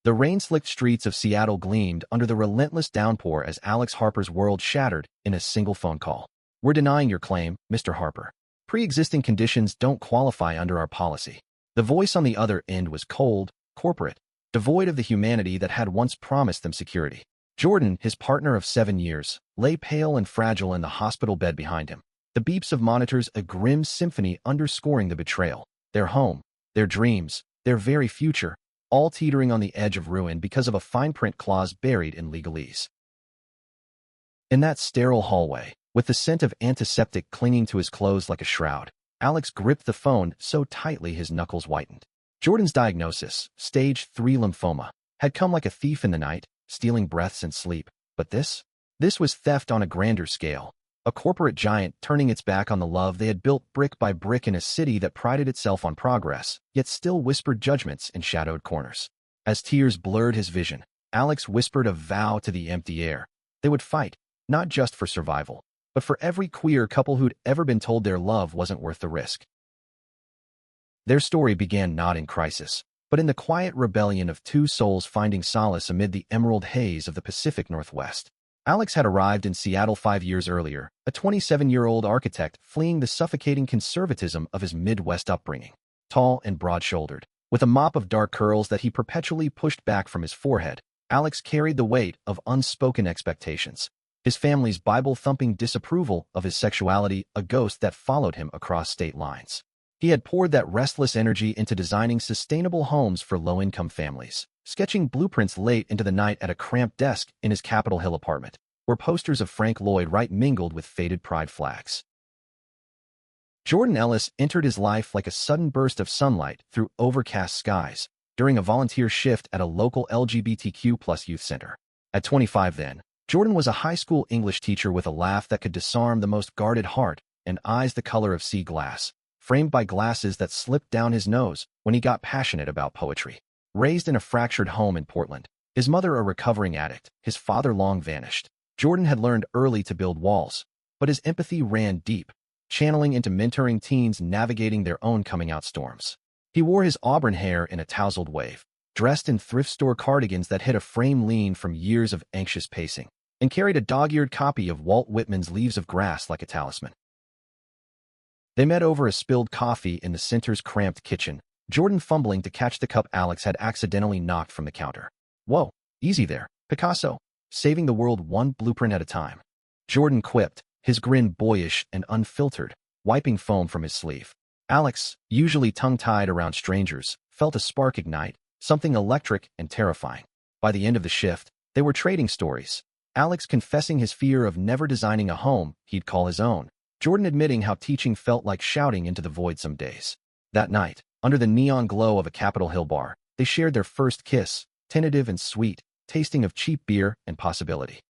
The rain-slicked streets of Seattle gleamed under the relentless downpour as Alex Harper's world shattered in a single phone call. "We're denying your claim, Mr. Harper. Pre-existing conditions don't qualify under our policy." The voice on the other end was cold, corporate, devoid of the humanity that had once promised them security. Jordan, his partner of 7 years, lay pale and fragile in the hospital bed behind him. The beeps of monitors a grim symphony underscoring the betrayal. Their home, their dreams, their very future, all teetering on the edge of ruin because of a fine-print clause buried in legalese. In that sterile hallway, with the scent of antiseptic clinging to his clothes like a shroud, Alex gripped the phone so tightly his knuckles whitened. Jordan's diagnosis, stage 3 lymphoma, had come like a thief in the night, stealing breaths and sleep. But this was theft on a grander scale. A corporate giant turning its back on the love they had built brick by brick in a city that prided itself on progress, yet still whispered judgments in shadowed corners. As tears blurred his vision, Alex whispered a vow to the empty air. They would fight, not just for survival, but for every queer couple who'd ever been told their love wasn't worth the risk. Their story began not in crisis, but in the quiet rebellion of two souls finding solace amid the emerald haze of the Pacific Northwest. Alex had arrived in Seattle 5 years earlier, a 27-year-old architect fleeing the suffocating conservatism of his Midwest upbringing. Tall and broad-shouldered, with a mop of dark curls that he perpetually pushed back from his forehead, Alex carried the weight of unspoken expectations. His family's Bible-thumping disapproval of his sexuality, a ghost that followed him across state lines. He had poured that restless energy into designing sustainable homes for low-income families, sketching blueprints late into the night at a cramped desk in his Capitol Hill apartment, where posters of Frank Lloyd Wright mingled with faded pride flags. Jordan Ellis entered his life like a sudden burst of sunlight through overcast skies during a volunteer shift at a local LGBTQ+ youth center. At 25 then, Jordan was a high school English teacher with a laugh that could disarm the most guarded heart and eyes the color of sea glass, framed by glasses that slipped down his nose when he got passionate about poetry. Raised in a fractured home in Portland, his mother a recovering addict, his father long vanished, Jordan had learned early to build walls, but his empathy ran deep, channeling into mentoring teens navigating their own coming-out storms. He wore his auburn hair in a tousled wave, dressed in thrift store cardigans that hid a frame lean from years of anxious pacing, and carried a dog-eared copy of Walt Whitman's Leaves of Grass like a talisman. They met over a spilled coffee in the center's cramped kitchen, Jordan fumbling to catch the cup Alex had accidentally knocked from the counter. "Whoa, easy there, Picasso, saving the world one blueprint at a time." Jordan quipped, his grin boyish and unfiltered, wiping foam from his sleeve. Alex, usually tongue-tied around strangers, felt a spark ignite, something electric and terrifying. By the end of the shift, they were trading stories. Alex confessing his fear of never designing a home he'd call his own, Jordan admitting how teaching felt like shouting into the void some days. That night, under the neon glow of a Capitol Hill bar, they shared their first kiss, tentative and sweet, tasting of cheap beer and possibility.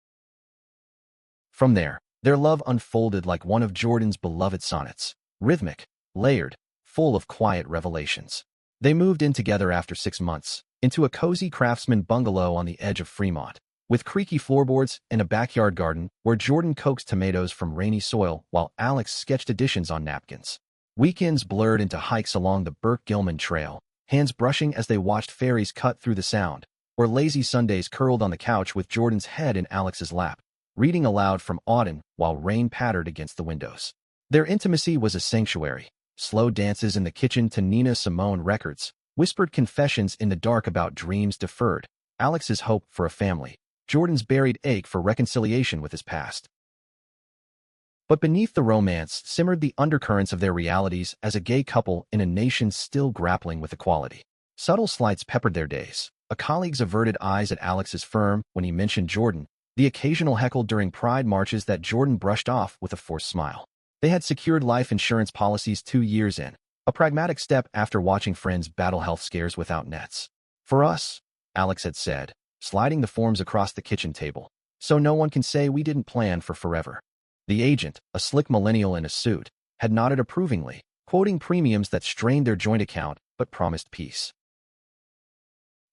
From there, their love unfolded like one of Jordan's beloved sonnets, rhythmic, layered, full of quiet revelations. They moved in together after 6 months, into a cozy craftsman bungalow on the edge of Fremont, with creaky floorboards and a backyard garden where Jordan coaxed tomatoes from rainy soil while Alex sketched additions on napkins. Weekends blurred into hikes along the Burke-Gilman Trail, hands brushing as they watched ferries cut through the Sound, or lazy Sundays curled on the couch with Jordan's head in Alex's lap, reading aloud from Auden while rain pattered against the windows. Their intimacy was a sanctuary, slow dances in the kitchen to Nina Simone records, whispered confessions in the dark about dreams deferred, Alex's hope for a family, Jordan's buried ache for reconciliation with his past. But beneath the romance simmered the undercurrents of their realities as a gay couple in a nation still grappling with equality. Subtle slights peppered their days, a colleague's averted eyes at Alex's firm when he mentioned Jordan, the occasional heckle during pride marches that Jordan brushed off with a forced smile. They had secured life insurance policies 2 years in, a pragmatic step after watching friends battle health scares without nets. "For us," Alex had said, sliding the forms across the kitchen table, "so no one can say we didn't plan for forever." The agent, a slick millennial in a suit, had nodded approvingly, quoting premiums that strained their joint account but promised peace.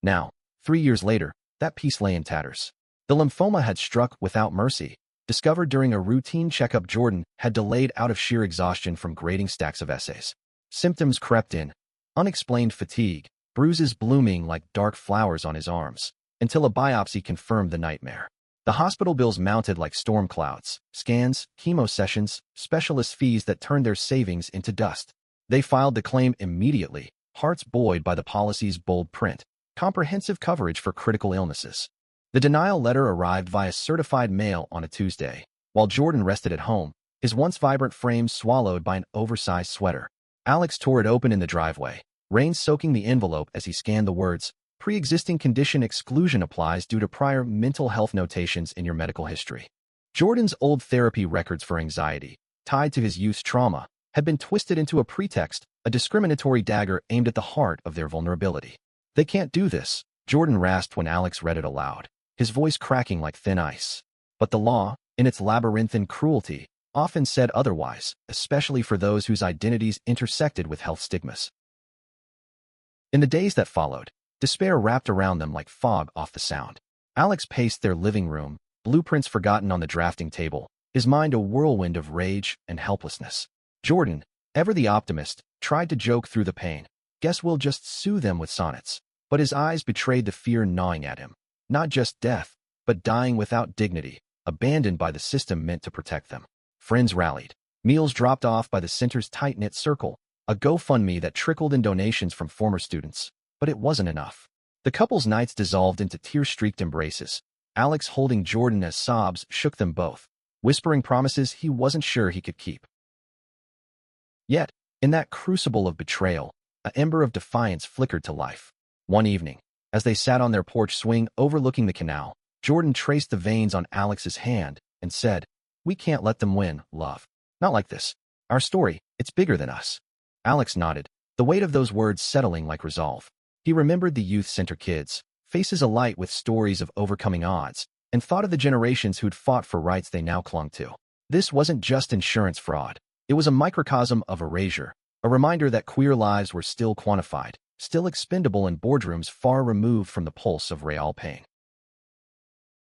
Now, 3 years later, that peace lay in tatters. The lymphoma had struck without mercy, discovered during a routine checkup Jordan had delayed out of sheer exhaustion from grading stacks of essays. Symptoms crept in: unexplained fatigue, bruises blooming like dark flowers on his arms, until a biopsy confirmed the nightmare. The hospital bills mounted like storm clouds, scans, chemo sessions, specialist fees that turned their savings into dust. They filed the claim immediately, hearts buoyed by the policy's bold print, comprehensive coverage for critical illnesses. The denial letter arrived via certified mail on a Tuesday, while Jordan rested at home, his once vibrant frame swallowed by an oversized sweater. Alex tore it open in the driveway, rain soaking the envelope as he scanned the words, "Pre-existing condition exclusion applies due to prior mental health notations in your medical history." Jordan's old therapy records for anxiety, tied to his youth's trauma, had been twisted into a pretext, a discriminatory dagger aimed at the heart of their vulnerability. "They can't do this," Jordan rasped when Alex read it aloud, his voice cracking like thin ice. But the law, in its labyrinthine cruelty, often said otherwise, especially for those whose identities intersected with health stigmas. In the days that followed, despair wrapped around them like fog off the sound. Alex paced their living room, blueprints forgotten on the drafting table, his mind a whirlwind of rage and helplessness. Jordan, ever the optimist, tried to joke through the pain. "Guess we'll just soothe them with sonnets." But his eyes betrayed the fear gnawing at him. Not just death, but dying without dignity, abandoned by the system meant to protect them. Friends rallied. Meals dropped off by the center's tight-knit circle, a GoFundMe that trickled in donations from former students. But it wasn't enough. The couple's nights dissolved into tear-streaked embraces, Alex holding Jordan as sobs shook them both, whispering promises he wasn't sure he could keep. Yet, in that crucible of betrayal, an ember of defiance flickered to life. One evening, as they sat on their porch swing overlooking the canal, Jordan traced the veins on Alex's hand and said, "We can't let them win, love. Not like this. Our story, it's bigger than us." Alex nodded, the weight of those words settling like resolve. He remembered the youth center kids, faces alight with stories of overcoming odds, and thought of the generations who'd fought for rights they now clung to. This wasn't just insurance fraud. It was a microcosm of erasure, a reminder that queer lives were still quantified, still expendable in boardrooms far removed from the pulse of real pain.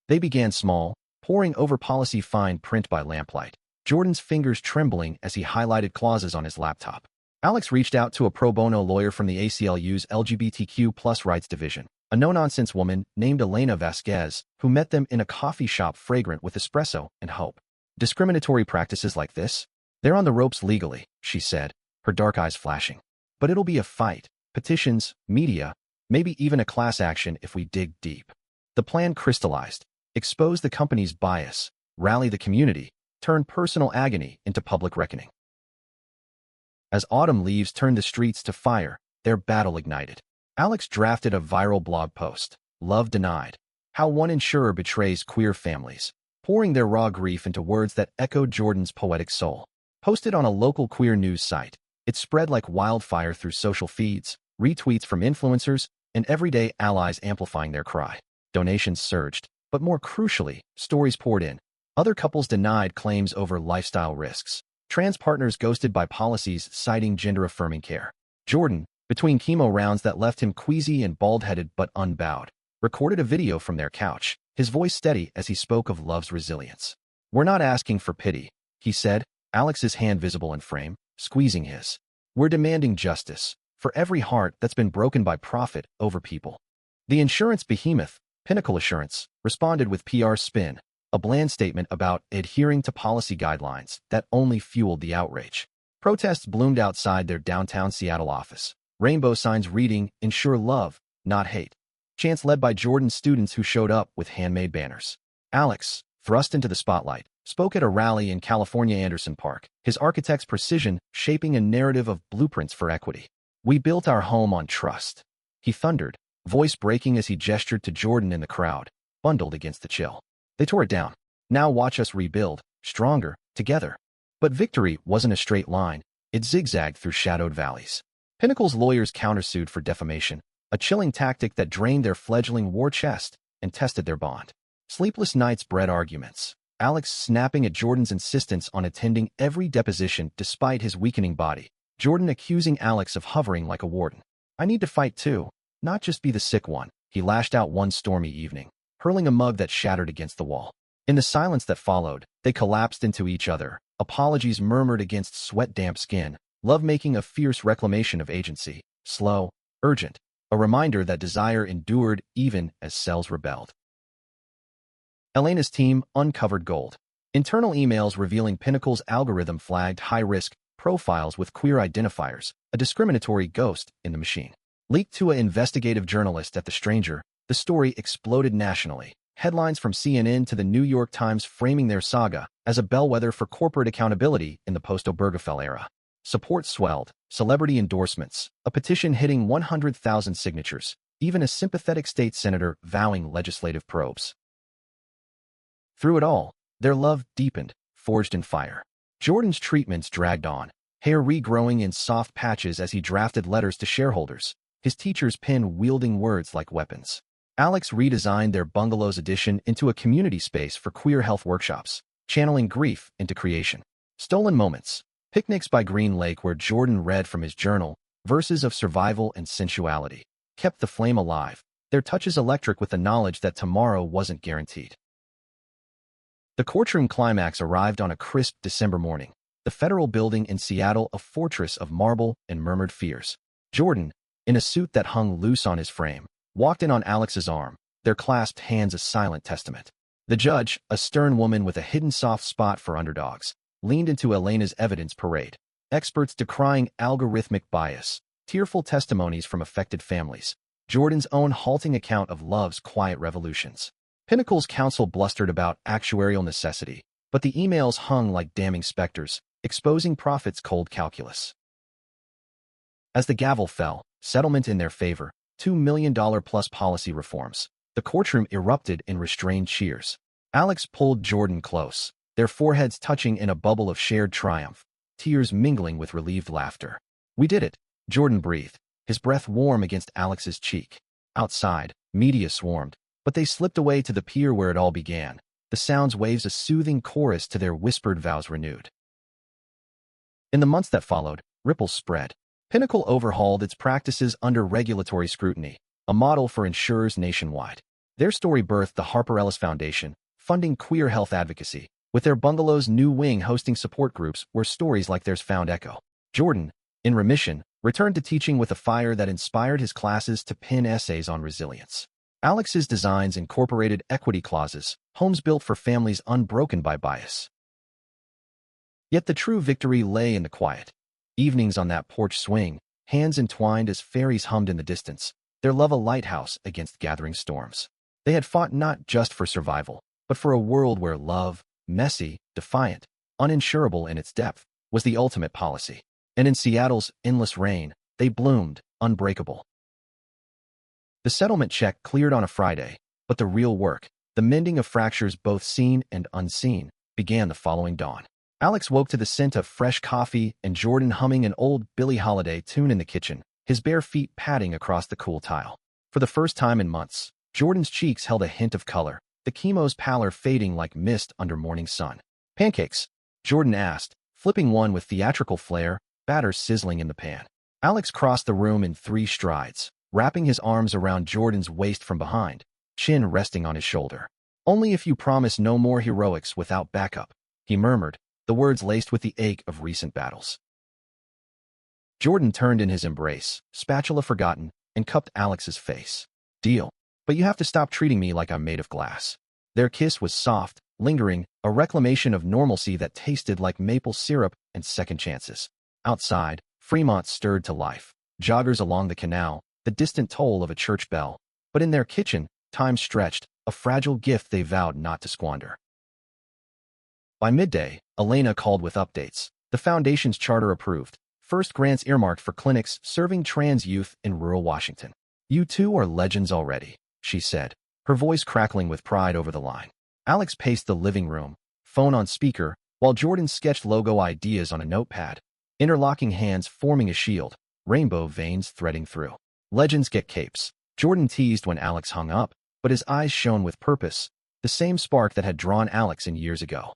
They began small, poring over policy fine print by lamplight, Jordan's fingers trembling as he highlighted clauses on his laptop. Alex reached out to a pro bono lawyer from the ACLU's LGBTQ plus rights division, a no-nonsense woman named Elena Vasquez, who met them in a coffee shop fragrant with espresso and hope. "Discriminatory practices like this? They're on the ropes legally," she said, her dark eyes flashing. "But it'll be a fight. Petitions, media, maybe even a class action if we dig deep." The plan crystallized, expose the company's bias, rally the community, turn personal agony into public reckoning. As autumn leaves turned the streets to fire, their battle ignited. Alex drafted a viral blog post, "Love Denied: How One Insurer Betrays Queer Families," pouring their raw grief into words that echoed Jordan's poetic soul. Posted on a local queer news site, it spread like wildfire through social feeds, retweets from influencers, and everyday allies amplifying their cry. Donations surged, but more crucially, stories poured in. Other couples denied claims over lifestyle risks. Trans partners ghosted by policies citing gender-affirming care. Jordan, between chemo rounds that left him queasy and bald-headed but unbowed, recorded a video from their couch, his voice steady as he spoke of love's resilience. "We're not asking for pity," he said, Alex's hand visible in frame, squeezing his. "We're demanding justice for every heart that's been broken by profit over people." The insurance behemoth, Pinnacle Assurance, responded with PR spin, a bland statement about adhering to policy guidelines that only fueled the outrage. Protests bloomed outside their downtown Seattle office, rainbow signs reading, "Ensure love, not hate." Chants led by Jordan's students who showed up with handmade banners. Alex, thrust into the spotlight, spoke at a rally in California Anderson Park, his architect's precision shaping a narrative of blueprints for equity. "We built our home on trust," he thundered, voice breaking as he gestured to Jordan in the crowd, bundled against the chill. "They tore it down. Now watch us rebuild, stronger, together." But victory wasn't a straight line. It zigzagged through shadowed valleys. Pinnacle's lawyers countersued for defamation, a chilling tactic that drained their fledgling war chest and tested their bond. Sleepless nights bred arguments, Alex snapping at Jordan's insistence on attending every deposition despite his weakening body, Jordan accusing Alex of hovering like a warden. "I need to fight too, not just be the sick one," he lashed out one stormy evening, hurling a mug that shattered against the wall. In the silence that followed, they collapsed into each other, apologies murmured against sweat-damp skin, love making a fierce reclamation of agency, slow, urgent, a reminder that desire endured even as cells rebelled. Elena's team uncovered gold. Internal emails revealing Pinnacle's algorithm flagged high-risk profiles with queer identifiers, a discriminatory ghost in the machine. Leaked to an investigative journalist at The Stranger, the story exploded nationally. Headlines from CNN to the New York Times framing their saga as a bellwether for corporate accountability in the post-Obergefell era. Support swelled, celebrity endorsements, a petition hitting 100,000 signatures, even a sympathetic state senator vowing legislative probes. Through it all, their love deepened, forged in fire. Jordan's treatments dragged on, hair regrowing in soft patches as he drafted letters to shareholders, his teacher's pen wielding words like weapons. Alex redesigned their bungalow's addition into a community space for queer health workshops, channeling grief into creation. Stolen moments. Picnics by Green Lake where Jordan read from his journal, verses of survival and sensuality, kept the flame alive, their touches electric with the knowledge that tomorrow wasn't guaranteed. The courtroom climax arrived on a crisp December morning, the federal building in Seattle a fortress of marble and murmured fears. Jordan, in a suit that hung loose on his frame, walked in on Alex's arm, their clasped hands a silent testament. The judge, a stern woman with a hidden soft spot for underdogs, leaned into Elena's evidence parade, experts decrying algorithmic bias, tearful testimonies from affected families, Jordan's own halting account of love's quiet revolutions. Pinnacle's counsel blustered about actuarial necessity, but the emails hung like damning specters, exposing Prophet's cold calculus. As the gavel fell, settlement in their favor, $2 million plus policy reforms, the courtroom erupted in restrained cheers. Alex pulled Jordan close, their foreheads touching in a bubble of shared triumph, tears mingling with relieved laughter. "We did it," Jordan breathed, his breath warm against Alex's cheek. Outside, media swarmed, but they slipped away to the pier where it all began, the sounds waves a soothing chorus to their whispered vows renewed. In the months that followed, ripples spread. Pinnacle overhauled its practices under regulatory scrutiny, a model for insurers nationwide. Their story birthed the Harper Ellis Foundation, funding queer health advocacy, with their bungalow's new wing hosting support groups where stories like theirs found echo. Jordan, in remission, returned to teaching with a fire that inspired his classes to pen essays on resilience. Alex's designs incorporated equity clauses, homes built for families unbroken by bias. Yet the true victory lay in the quiet. Evenings on that porch swing, hands entwined as fairies hummed in the distance, their love a lighthouse against gathering storms. They had fought not just for survival, but for a world where love, messy, defiant, uninsurable in its depth, was the ultimate policy. And in Seattle's endless rain, they bloomed, unbreakable. The settlement check cleared on a Friday, but the real work, the mending of fractures both seen and unseen, began the following dawn. Alex woke to the scent of fresh coffee and Jordan humming an old Billie Holiday tune in the kitchen, his bare feet padding across the cool tile. For the first time in months, Jordan's cheeks held a hint of color, the chemo's pallor fading like mist under morning sun. "Pancakes?" Jordan asked, flipping one with theatrical flair, batter sizzling in the pan. Alex crossed the room in 3 strides, wrapping his arms around Jordan's waist from behind, chin resting on his shoulder. "Only if you promise no more heroics without backup," he murmured, the words laced with the ache of recent battles. Jordan turned in his embrace, spatula forgotten, and cupped Alex's face. "Deal. But you have to stop treating me like I'm made of glass." Their kiss was soft, lingering, a reclamation of normalcy that tasted like maple syrup and second chances. Outside, Fremont stirred to life. Joggers along the canal, the distant toll of a church bell. But in their kitchen, time stretched, a fragile gift they vowed not to squander. By midday, Elena called with updates. The Foundation's charter approved. First grants earmarked for clinics serving trans youth in rural Washington. "You two are legends already," she said, her voice crackling with pride over the line. Alex paced the living room, phone on speaker, while Jordan sketched logo ideas on a notepad, interlocking hands forming a shield, rainbow veins threading through. "Legends get capes," Jordan teased when Alex hung up, but his eyes shone with purpose, the same spark that had drawn Alex in years ago.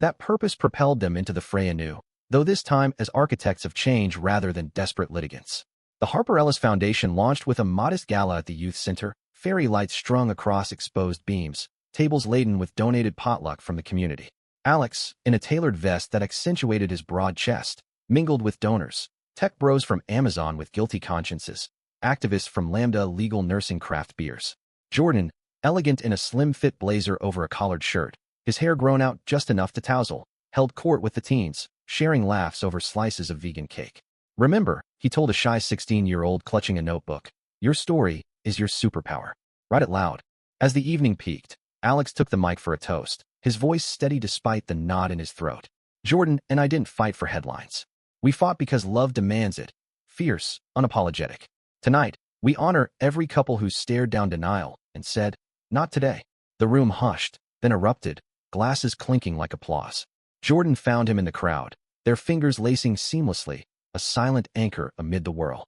That purpose propelled them into the fray anew, though this time as architects of change rather than desperate litigants. The Harper Ellis Foundation launched with a modest gala at the youth center, fairy lights strung across exposed beams, tables laden with donated potluck from the community. Alex, in a tailored vest that accentuated his broad chest, mingled with donors, tech bros from Amazon with guilty consciences, activist from Lambda Legal Nursing Craft Beers. Jordan, elegant in a slim-fit blazer over a collared shirt, his hair grown out just enough to tousle, held court with the teens, sharing laughs over slices of vegan cake. Remember, he told a shy 16-year-old clutching a notebook, your story is your superpower. Write it loud. As the evening peaked, Alex took the mic for a toast, his voice steady despite the knot in his throat. Jordan and I didn't fight for headlines. We fought because love demands it. Fierce, unapologetic. Tonight, we honor every couple who stared down denial and said, not today. The room hushed, then erupted, glasses clinking like applause. Jordan found him in the crowd, their fingers lacing seamlessly, a silent anchor amid the whirl.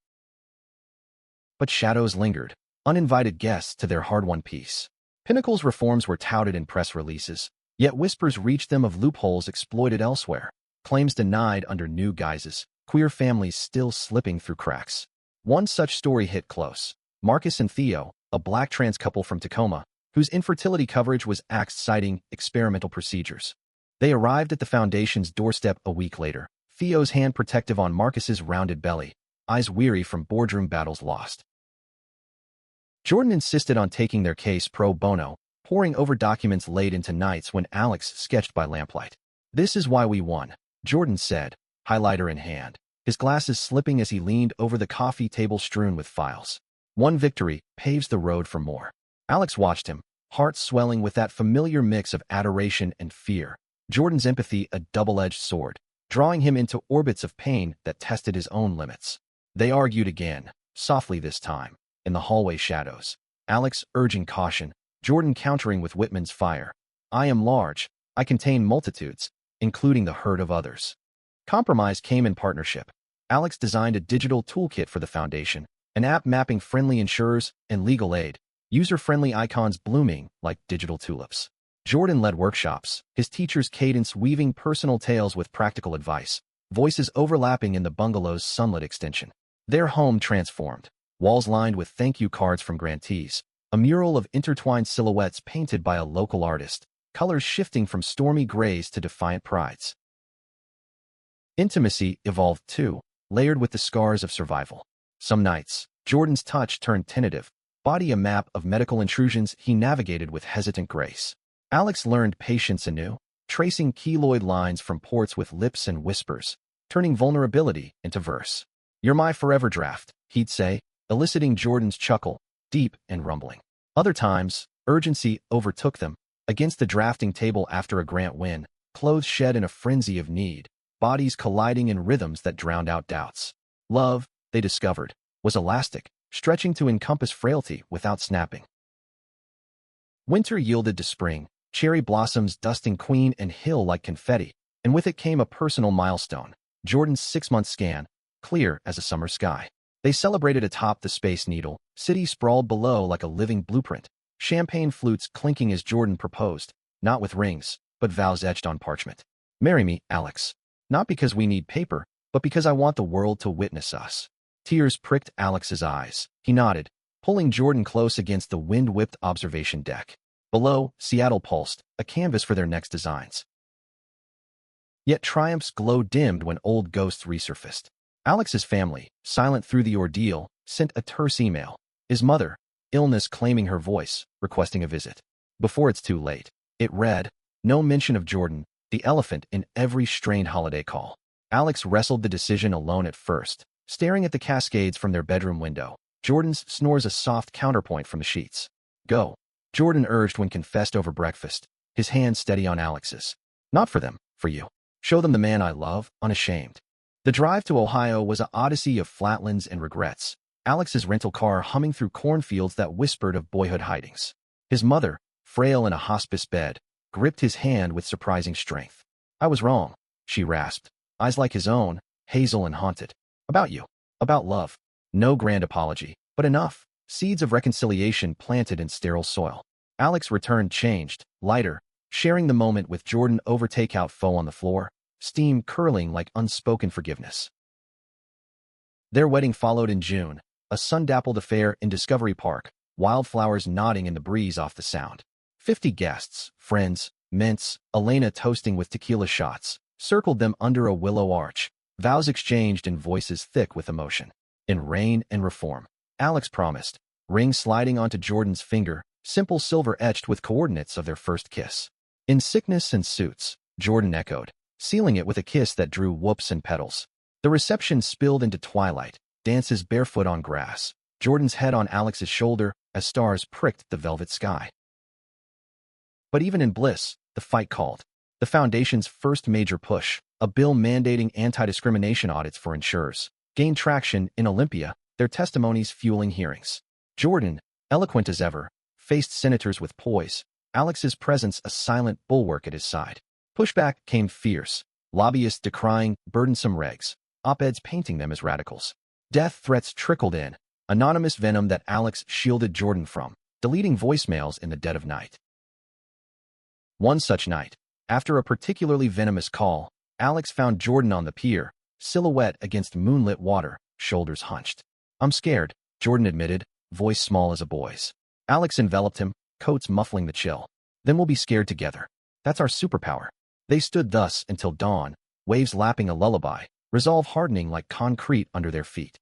But shadows lingered, uninvited guests to their hard-won peace. Pinnacle's reforms were touted in press releases, yet whispers reached them of loopholes exploited elsewhere, claims denied under new guises, queer families still slipping through cracks. One such story hit close. Marcus and Theo, a black trans couple from Tacoma, whose infertility coverage was axed citing experimental procedures. They arrived at the foundation's doorstep a week later, Theo's hand protective on Marcus's rounded belly, eyes weary from boardroom battles lost. Jordan insisted on taking their case pro bono, poring over documents late into nights when Alex sketched by lamplight. This is why we won, Jordan said, highlighter in hand, his glasses slipping as he leaned over the coffee table strewn with files. One victory paves the road for more. Alex watched him, heart swelling with that familiar mix of adoration and fear, Jordan's empathy a double-edged sword, drawing him into orbits of pain that tested his own limits. They argued again, softly this time, in the hallway shadows, Alex urging caution, Jordan countering with Whitman's fire. I am large, I contain multitudes, including the hurt of others. Compromise came in partnership. Alex designed a digital toolkit for the foundation, an app mapping friendly insurers and legal aid, user-friendly icons blooming like digital tulips. Jordan led workshops, his teacher's cadence weaving personal tales with practical advice, voices overlapping in the bungalow's sunlit extension. Their home transformed, walls lined with thank you cards from grantees, a mural of intertwined silhouettes painted by a local artist, colors shifting from stormy grays to defiant prides. Intimacy evolved too, layered with the scars of survival. Some nights, Jordan's touch turned tentative, body a map of medical intrusions he navigated with hesitant grace. Alex learned patience anew, tracing keloid lines from ports with lips and whispers, turning vulnerability into verse. You're my forever draft, he'd say, eliciting Jordan's chuckle, deep and rumbling. Other times, urgency overtook them, against the drafting table after a grant win, clothes shed in a frenzy of need, bodies colliding in rhythms that drowned out doubts. Love, they discovered, was elastic, stretching to encompass frailty without snapping. Winter yielded to spring, cherry blossoms dusting Queen and Hill like confetti, and with it came a personal milestone, Jordan's 6-month scan, clear as a summer sky. They celebrated atop the Space Needle, city sprawled below like a living blueprint, champagne flutes clinking as Jordan proposed, not with rings, but vows etched on parchment. Marry me, Alex. Not because we need paper, but because I want the world to witness us. Tears pricked Alex's eyes. He nodded, pulling Jordan close against the wind-whipped observation deck. Below, Seattle pulsed, a canvas for their next designs. Yet triumph's glow dimmed when old ghosts resurfaced. Alex's family, silent through the ordeal, sent a terse email. His mother, illness claiming her voice, requesting a visit. Before it's too late, it read, no mention of Jordan, the elephant in every strained holiday call. Alex wrestled the decision alone at first, staring at the cascades from their bedroom window. Jordan's snores a soft counterpoint from the sheets. Go, Jordan urged when confessed over breakfast, his hand steady on Alex's. Not for them, for you. Show them the man I love, unashamed. The drive to Ohio was an odyssey of flatlands and regrets, Alex's rental car humming through cornfields that whispered of boyhood hidings. His mother, frail in a hospice bed, gripped his hand with surprising strength. I was wrong, she rasped, eyes like his own, hazel and haunted. About you. About love. No grand apology, but enough. Seeds of reconciliation planted in sterile soil. Alex returned changed, lighter, sharing the moment with Jordan over takeout pho on the floor, steam curling like unspoken forgiveness. Their wedding followed in June, a sun-dappled affair in Discovery Park, wildflowers nodding in the breeze off the sound. 50 guests, friends, mints, Elena toasting with tequila shots, circled them under a willow arch, vows exchanged in voices thick with emotion. In rain and reform. Alex promised, ring sliding onto Jordan's finger, simple silver etched with coordinates of their first kiss. In sickness and suits, Jordan echoed, sealing it with a kiss that drew whoops and petals. The reception spilled into twilight, dances barefoot on grass, Jordan's head on Alex's shoulder as stars pricked the velvet sky. But even in bliss, the fight called. The Foundation's first major push, a bill mandating anti-discrimination audits for insurers, gained traction in Olympia, their testimonies fueling hearings. Jordan, eloquent as ever, faced senators with poise, Alex's presence a silent bulwark at his side. Pushback came fierce, lobbyists decrying burdensome regs, op-eds painting them as radicals. Death threats trickled in, anonymous venom that Alex shielded Jordan from, deleting voicemails in the dead of night. One such night, after a particularly venomous call, Alex found Jordan on the pier, silhouette against moonlit water, shoulders hunched. "I'm scared," Jordan admitted, voice small as a boy's. Alex enveloped him, coats muffling the chill. "Then we'll be scared together. That's our superpower." They stood thus until dawn, waves lapping a lullaby, resolve hardening like concrete under their feet.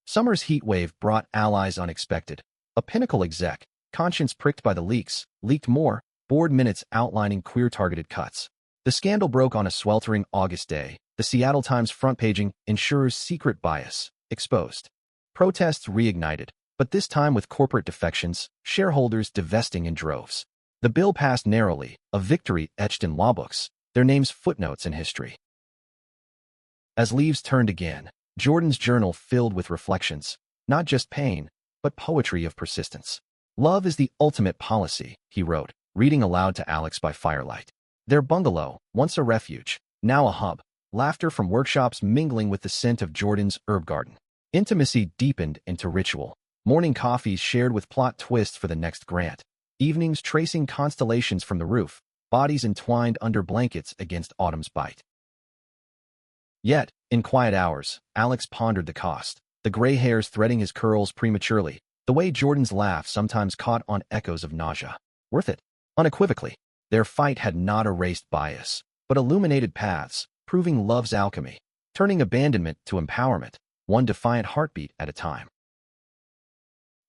Summer's heat wave brought allies unexpected. A Pinnacle exec, conscience pricked by the leaks, leaked more, board minutes outlining queer-targeted cuts. The scandal broke on a sweltering August day, the Seattle Times front-paging insurers' secret bias, exposed. Protests reignited, but this time with corporate defections, shareholders divesting in droves. The bill passed narrowly, a victory etched in law books, their names footnotes in history. As leaves turned again, Jordan's journal filled with reflections, not just pain, but poetry of persistence. "Love is the ultimate policy," he wrote, reading aloud to Alex by firelight. Their bungalow, once a refuge, now a hub, laughter from workshops mingling with the scent of Jordan's herb garden. Intimacy deepened into ritual, morning coffees shared with plot twists for the next grant, evenings tracing constellations from the roof, bodies entwined under blankets against autumn's bite. Yet, in quiet hours, Alex pondered the cost, the gray hairs threading his curls prematurely, the way Jordan's laugh sometimes caught on echoes of nausea. Worth it? Unequivocally. Their fight had not erased bias, but illuminated paths, proving love's alchemy, turning abandonment to empowerment, one defiant heartbeat at a time.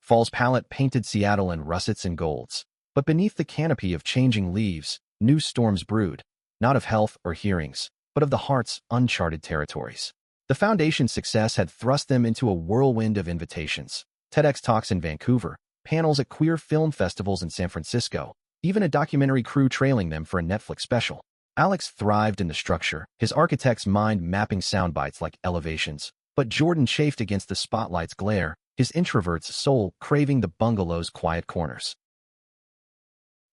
Fall's palette painted Seattle in russets and golds, but beneath the canopy of changing leaves, new storms brewed, not of health or hearings, but of the heart's uncharted territories. The Foundation's success had thrust them into a whirlwind of invitations, TEDx talks in Vancouver, panels at queer film festivals in San Francisco, even a documentary crew trailing them for a Netflix special. Alex thrived in the structure, his architect's mind mapping soundbites like elevations, but Jordan chafed against the spotlight's glare, his introvert's soul craving the bungalow's quiet corners.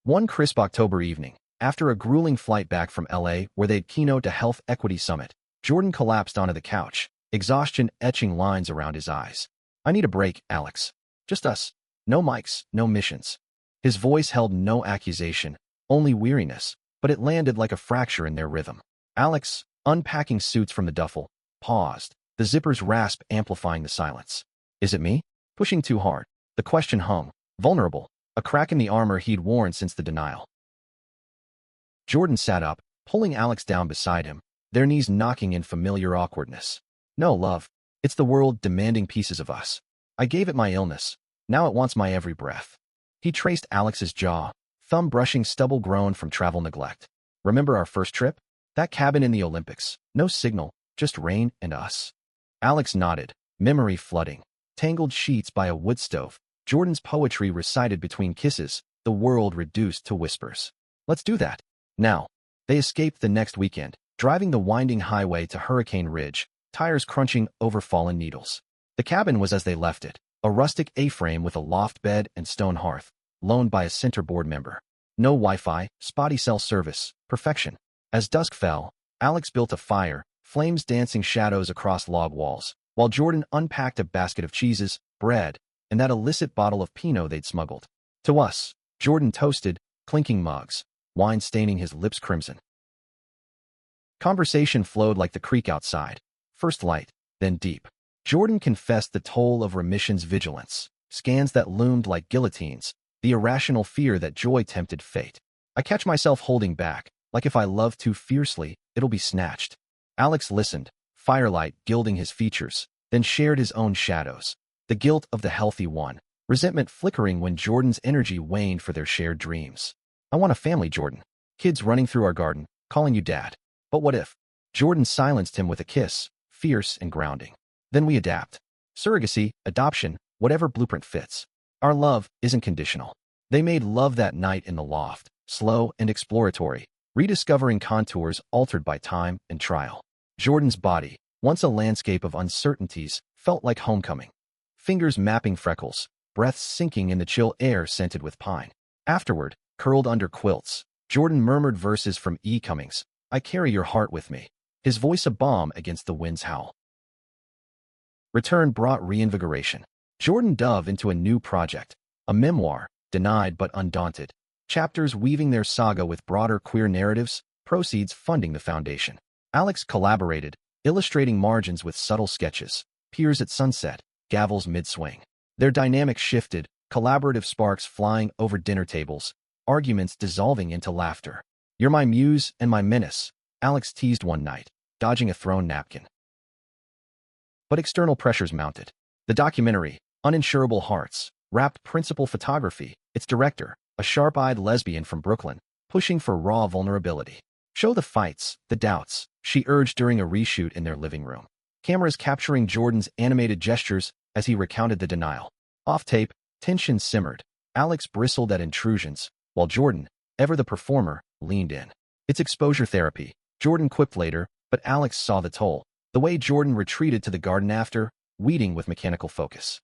One crisp October evening, after a grueling flight back from LA where they'd keynote a health equity summit, Jordan collapsed onto the couch, exhaustion etching lines around his eyes. "I need a break, Alex. Just us. No mics, no missions." His voice held no accusation, only weariness, but it landed like a fracture in their rhythm. Alex, unpacking suits from the duffel, paused, the zipper's rasp amplifying the silence. "Is it me? Pushing too hard?" The question hung, vulnerable, a crack in the armor he'd worn since the denial. Jordan sat up, pulling Alex down beside him, their knees knocking in familiar awkwardness. "No, love. It's the world demanding pieces of us. I gave it my illness. Now it wants my every breath." He traced Alex's jaw, thumb brushing stubble grown from travel neglect. "Remember our first trip? That cabin in the Olympics. No signal, just rain and us." Alex nodded, memory flooding. Tangled sheets by a wood stove, Jordan's poetry recited between kisses, the world reduced to whispers. "Let's do that. Now." They escaped the next weekend, driving the winding highway to Hurricane Ridge, tires crunching over fallen needles. The cabin was as they left it, a rustic A-frame with a loft bed and stone hearth, loaned by a center board member. No Wi-Fi, spotty cell service, perfection. As dusk fell, Alex built a fire, flames dancing shadows across log walls, while Jordan unpacked a basket of cheeses, bread, and that illicit bottle of Pinot they'd smuggled. "To us," Jordan toasted, clinking mugs, wine staining his lips crimson. Conversation flowed like the creek outside, first light, then deep. Jordan confessed the toll of remission's vigilance, scans that loomed like guillotines, the irrational fear that joy tempted fate. "I catch myself holding back, like if I love too fiercely, it'll be snatched." Alex listened, firelight gilding his features, then shared his own shadows. the guilt of the healthy one, resentment flickering when Jordan's energy waned for their shared dreams. I want a family, Jordan. Kids running through our garden, calling you dad. But what if? Jordan silenced him with a kiss, fierce and grounding. Then we adapt. Surrogacy, adoption, whatever blueprint fits. Our love isn't conditional. They made love that night in the loft, slow and exploratory, rediscovering contours altered by time and trial. Jordan's body, once a landscape of uncertainties, felt like homecoming. Fingers mapping freckles, breaths sinking in the chill air scented with pine. Afterward, curled under quilts, Jordan murmured verses from E. Cummings, I carry your heart with me, his voice a balm against the wind's howl. Return brought reinvigoration. Jordan dove into a new project, a memoir, denied but undaunted. Chapters weaving their saga with broader queer narratives, proceeds funding the foundation. Alex collaborated, illustrating margins with subtle sketches, peers at sunset, gavels mid-swing. Their dynamic shifted, collaborative sparks flying over dinner tables, arguments dissolving into laughter. You're my muse and my menace, Alex teased one night, dodging a thrown napkin. But external pressures mounted. The documentary, Uninsurable Hearts, wrapped principal photography, its director, a sharp-eyed lesbian from Brooklyn, pushing for raw vulnerability. Show the fights, the doubts, she urged during a reshoot in their living room. Cameras capturing Jordan's animated gestures as he recounted the denial. Off-tape, tension simmered. Alex bristled at intrusions, while Jordan, ever the performer, leaned in. It's exposure therapy, Jordan quipped later, but Alex saw the toll. The way Jordan retreated to the garden after, weeding with mechanical focus.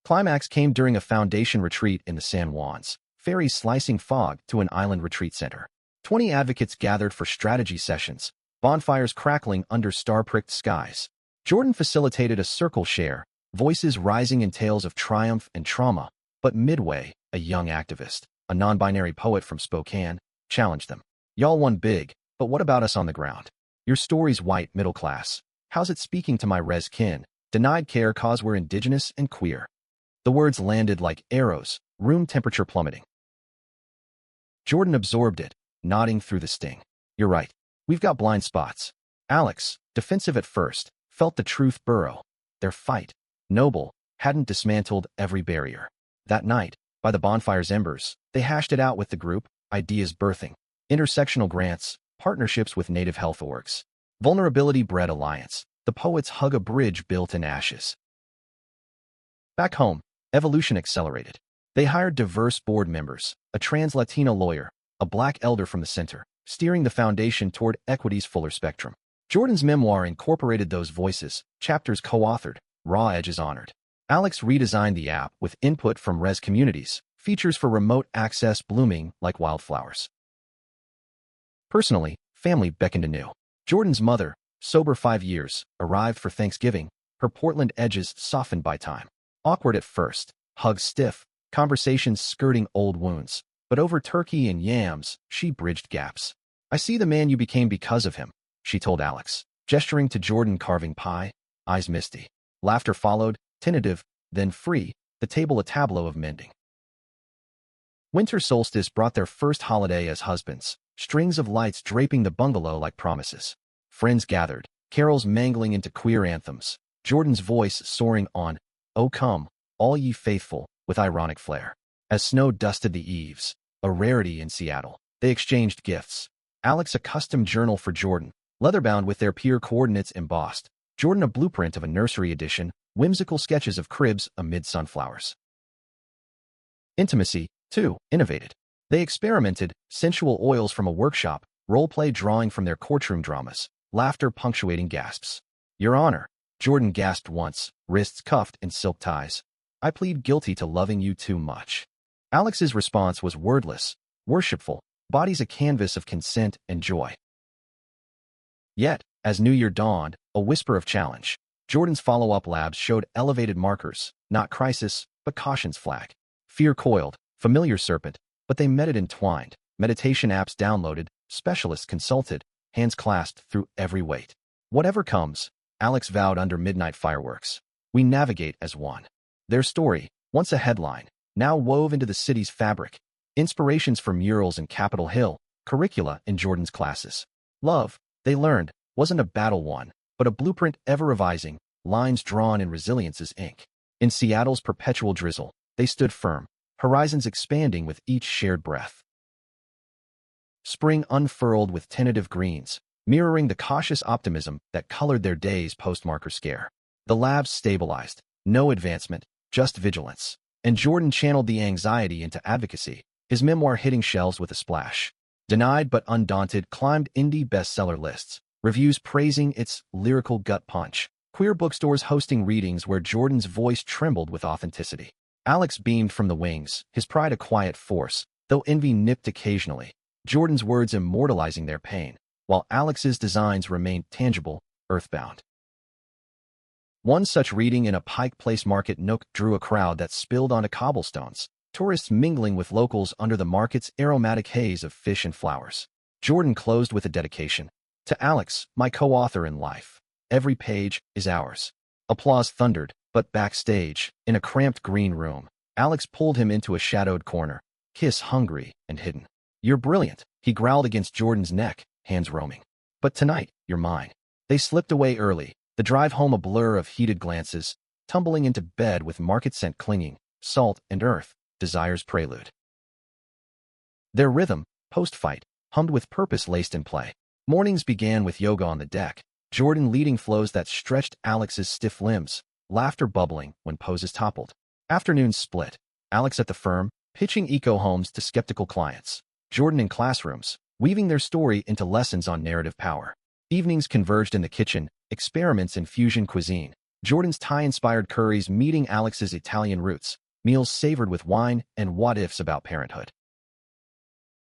Climax came during a foundation retreat in the San Juans, ferries slicing fog to an island retreat center. 20 advocates gathered for strategy sessions, bonfires crackling under star-pricked skies. Jordan facilitated a circle share, voices rising in tales of triumph and trauma, but midway, a young activist, a non-binary poet from Spokane, challenged them. Y'all won big, but what about us on the ground? Your story's white, middle class. How's it speaking to my res kin? Denied care cause we're indigenous and queer. The words landed like arrows, room temperature plummeting. Jordan absorbed it, nodding through the sting. You're right. We've got blind spots. Alex, defensive at first, felt the truth burrow. Their fight, noble, hadn't dismantled every barrier. That night, by the bonfire's embers, they hashed it out with the group, ideas birthing, intersectional grants, partnerships with native health orgs. Vulnerability bred alliance. The poets hug a bridge built in ashes. Back home, evolution accelerated. They hired diverse board members, a trans Latino lawyer, a black elder from the center, steering the foundation toward equity's fuller spectrum. Jordan's memoir incorporated those voices, chapters co-authored, raw edges honored. Alex redesigned the app with input from res communities, features for remote access blooming like wildflowers. Personally, family beckoned anew. Jordan's mother, sober 5 years, arrived for Thanksgiving, her Portland edges softened by time. Awkward at first, hugs stiff, conversations skirting old wounds. But over turkey and yams, she bridged gaps. I see the man you became because of him, she told Alex, gesturing to Jordan carving pie, eyes misty. Laughter followed, tentative, then free, the table a tableau of mending. Winter solstice brought their first holiday as husbands, strings of lights draping the bungalow like promises. Friends gathered, carols mangling into queer anthems, Jordan's voice soaring on, "Oh come, all ye faithful," with ironic flair. As snow dusted the eaves, a rarity in Seattle, they exchanged gifts. Alex a custom journal for Jordan, leather-bound with their peer coordinates embossed. Jordan a blueprint of a nursery edition, whimsical sketches of cribs amid sunflowers. Intimacy, too, innovated. They experimented, sensual oils from a workshop, role-play drawing from their courtroom dramas, laughter punctuating gasps. Your Honor, Jordan gasped once, wrists cuffed in silk ties. I plead guilty to loving you too much. Alex's response was wordless, worshipful, bodies a canvas of consent and joy. Yet, as New Year dawned, a whisper of challenge. Jordan's follow-up labs showed elevated markers, not crisis, but caution's flag. Fear coiled, familiar serpent, but they met it entwined. Meditation apps downloaded, specialists consulted, hands clasped through every weight. Whatever comes, Alex vowed under midnight fireworks. We navigate as one. Their story, once a headline, now wove into the city's fabric. Inspirations for murals in Capitol Hill, curricula in Jordan's classes. Love, they learned, wasn't a battle won, but a blueprint ever revising, lines drawn in resilience's ink. In Seattle's perpetual drizzle, they stood firm, horizons expanding with each shared breath. Spring unfurled with tentative greens, mirroring the cautious optimism that colored their day's postmarker scare. The labs stabilized, no advancement, just vigilance. And Jordan channeled the anxiety into advocacy, his memoir hitting shelves with a splash. Denied but Undaunted climbed indie bestseller lists, reviews praising its lyrical gut punch, queer bookstores hosting readings where Jordan's voice trembled with authenticity. Alex beamed from the wings, his pride a quiet force, though envy nipped occasionally, Jordan's words immortalizing their pain, while Alex's designs remained tangible, earthbound. One such reading in a Pike Place market nook drew a crowd that spilled onto cobblestones, tourists mingling with locals under the market's aromatic haze of fish and flowers. Jordan closed with a dedication. To Alex, my co-author in life. Every page is ours. Applause thundered, but backstage, in a cramped green room, Alex pulled him into a shadowed corner, kiss hungry and hidden. You're brilliant, he growled against Jordan's neck, hands roaming. But tonight, you're mine. They slipped away early, the drive home a blur of heated glances, tumbling into bed with market scent clinging, salt and earth, desire's prelude. Their rhythm, post-fight, hummed with purpose laced in play. Mornings began with yoga on the deck, Jordan leading flows that stretched Alex's stiff limbs, laughter bubbling when poses toppled. Afternoons split, Alex at the firm, pitching eco-homes to skeptical clients. Jordan in classrooms, weaving their story into lessons on narrative power. Evenings converged in the kitchen, experiments in fusion cuisine. Jordan's Thai-inspired curries meeting Alex's Italian roots, meals savored with wine and what-ifs about parenthood.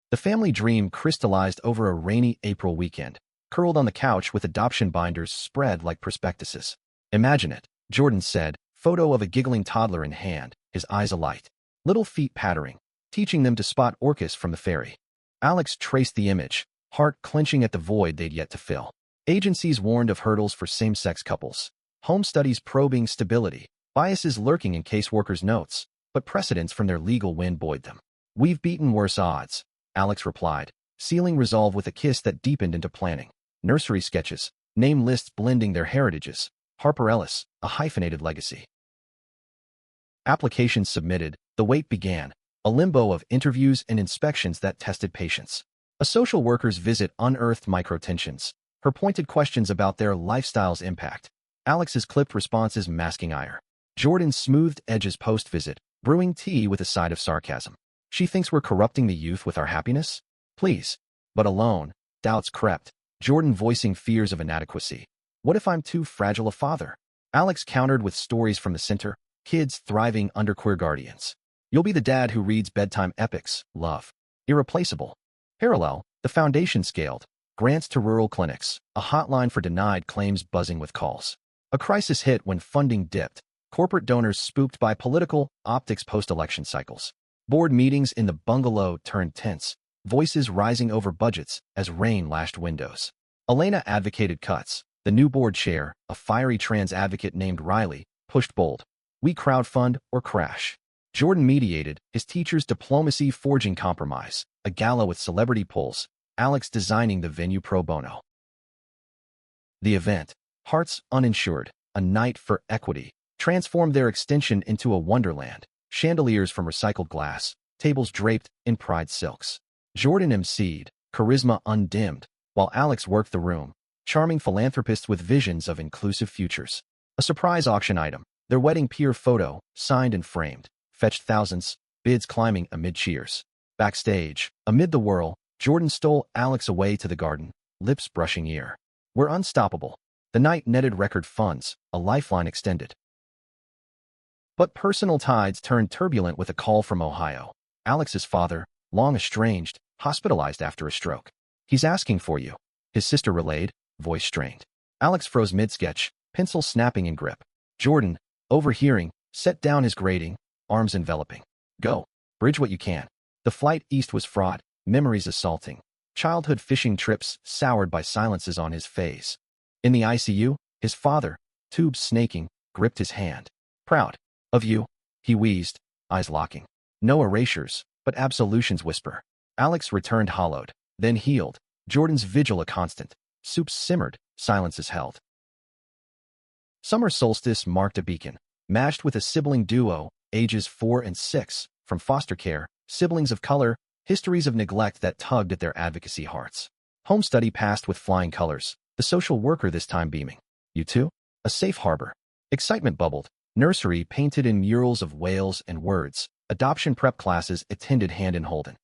The family dream crystallized over a rainy April weekend, curled on the couch with adoption binders spread like prospectuses. Imagine it, Jordan said, photo of a giggling toddler in hand, his eyes alight. Little feet pattering, teaching them to spot orcas from the ferry. Alex traced the image, heart clenching at the void they'd yet to fill. Agencies warned of hurdles for same-sex couples. Home studies probing stability, biases lurking in caseworkers' notes, but precedents from their legal win buoyed them. We've beaten worse odds, Alex replied, sealing resolve with a kiss that deepened into planning. Nursery sketches, name lists blending their heritages. Harper Ellis, a hyphenated legacy. Applications submitted, the wait began, a limbo of interviews and inspections that tested patience. A social worker's visit unearthed microtensions, her pointed questions about their lifestyle's impact. Alex's clipped responses masking ire. Jordan smoothed edges post-visit, brewing tea with a side of sarcasm. She thinks we're corrupting the youth with our happiness? Please. But alone, doubts crept, Jordan voicing fears of inadequacy. What if I'm too fragile a father? Alex countered with stories from the center, kids thriving under queer guardians. You'll be the dad who reads bedtime epics, love. Irreplaceable. Parallel, the foundation scaled, grants to rural clinics, a hotline for denied claims buzzing with calls. A crisis hit when funding dipped, corporate donors spooked by political optics post-election cycles. Board meetings in the bungalow turned tense, voices rising over budgets as rain lashed windows. Elena advocated cuts. The new board chair, a fiery trans advocate named Riley, pushed bold. We crowdfund or crash. Jordan mediated, his teacher's diplomacy forging compromise, a gala with celebrity pulls, Alex designing the venue pro bono. The event, Hearts Uninsured, a night for equity, transformed their extension into a wonderland, chandeliers from recycled glass, tables draped in pride silks. Jordan emceed, charisma undimmed, while Alex worked the room, charming philanthropists with visions of inclusive futures. A surprise auction item, their wedding peer photo, signed and framed, fetched thousands, bids climbing amid cheers. Backstage, amid the whirl, Jordan stole Alex away to the garden, lips brushing ear. We're unstoppable. The night netted record funds, a lifeline extended. But personal tides turned turbulent with a call from Ohio. Alex's father, long estranged, hospitalized after a stroke. He's asking for you, his sister relayed, voice strained. Alex froze mid-sketch, pencil snapping in grip. Jordan, overhearing, set down his grading, arms enveloping. Go. Bridge what you can. The flight east was fraught, memories assaulting. Childhood fishing trips soured by silences on his face. In the ICU, his father, tubes snaking, gripped his hand. Proud of you, he wheezed, eyes locking. No erasures, but absolution's whisper. Alex returned hollowed, then healed. Jordan's vigil a constant. Soups simmered, silences held. Summer solstice marked a beacon, matched with a sibling duo, ages 4 and 6, from foster care, siblings of color, histories of neglect that tugged at their advocacy hearts. Home study passed with flying colors, the social worker this time beaming. You too? A safe harbor. Excitement bubbled. Nursery painted in murals of whales and words. Adoption prep classes attended hand in hand.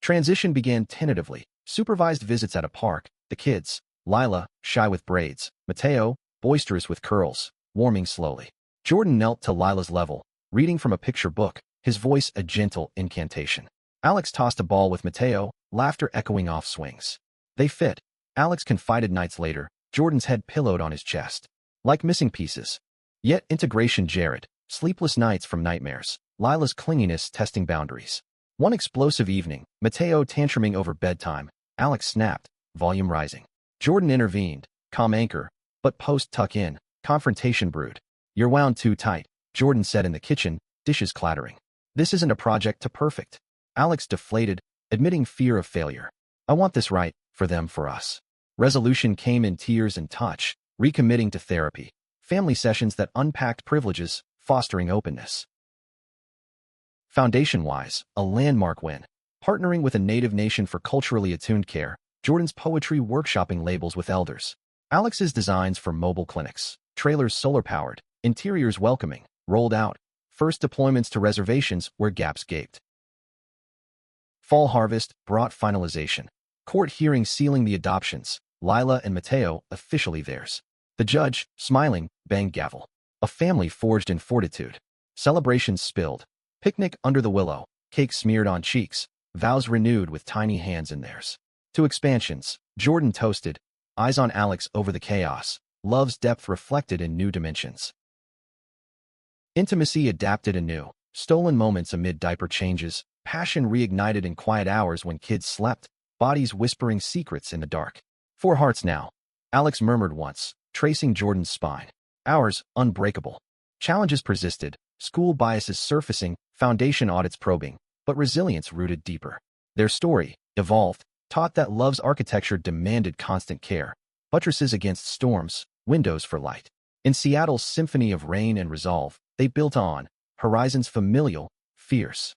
Transition began tentatively. Supervised visits at a park. The kids, Lila, shy with braids, Mateo, boisterous with curls, warming slowly. Jordan knelt to Lila's level, reading from a picture book, his voice a gentle incantation. Alex tossed a ball with Mateo, laughter echoing off swings. They fit. Alex confided nights later, Jordan's head pillowed on his chest. Like missing pieces. Yet integration jarred, sleepless nights from nightmares, Lila's clinginess testing boundaries. One explosive evening, Mateo tantruming over bedtime, Alex snapped, volume rising. Jordan intervened, calm anchor, but post-tuck-in, confrontation brewed. You're wound too tight, Jordan said in the kitchen, dishes clattering. This isn't a project to perfect. Alex deflated, admitting fear of failure. I want this right, for them, for us. Resolution came in tears and touch, recommitting to therapy. Family sessions that unpacked privileges, fostering openness. Foundation-wise, a landmark win. Partnering with a native nation for culturally attuned care, Jordan's poetry workshopping labels with elders. Alex's designs for mobile clinics, trailers solar-powered, interiors welcoming, rolled out. First deployments to reservations where gaps gaped. Fall harvest brought finalization. Court hearing sealing the adoptions, Lila and Mateo officially theirs. The judge, smiling, banged gavel. A family forged in fortitude. Celebrations spilled. Picnic under the willow, cake smeared on cheeks, vows renewed with tiny hands in theirs. To expansions, Jordan toasted, eyes on Alex over the chaos, love's depth reflected in new dimensions. Intimacy adapted anew, stolen moments amid diaper changes, passion reignited in quiet hours when kids slept, bodies whispering secrets in the dark. 4 hearts now, Alex murmured once, tracing Jordan's spine. Ours, unbreakable. Challenges persisted, school biases surfacing, foundation audits probing, but resilience rooted deeper. Their story, evolved, taught that love's architecture demanded constant care, buttresses against storms, windows for light. In Seattle's symphony of rain and resolve, they built on, horizons familial, fierce.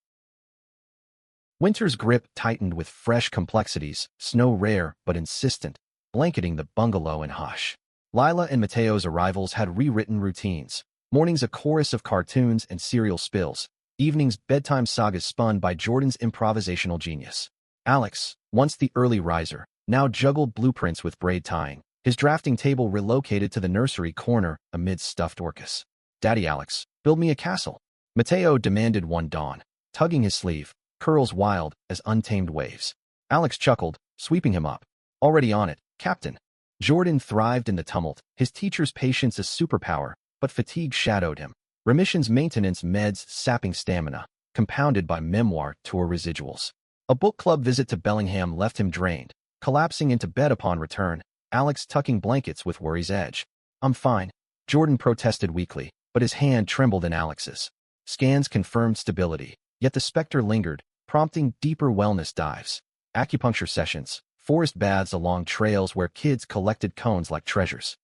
Winter's grip tightened with fresh complexities, snow rare but insistent, blanketing the bungalow in hush. Lila and Mateo's arrivals had rewritten routines. Mornings a chorus of cartoons and cereal spills. Evenings bedtime sagas spun by Jordan's improvisational genius. Alex, once the early riser, now juggled blueprints with braid tying, his drafting table relocated to the nursery corner amid stuffed orcas. Daddy Alex, build me a castle. Mateo demanded one dawn, tugging his sleeve, curls wild as untamed waves. Alex chuckled, sweeping him up. Already on it, Captain. Jordan thrived in the tumult, his teacher's patience a superpower, but fatigue shadowed him. Remissions maintenance meds sapping stamina, compounded by memoir tour residuals. A book club visit to Bellingham left him drained, collapsing into bed upon return, Alex tucking blankets with worry's edge. I'm fine, Jordan protested weakly, but his hand trembled in Alex's. Scans confirmed stability, yet the specter lingered, prompting deeper wellness dives. Acupuncture sessions, forest baths along trails where kids collected cones like treasures.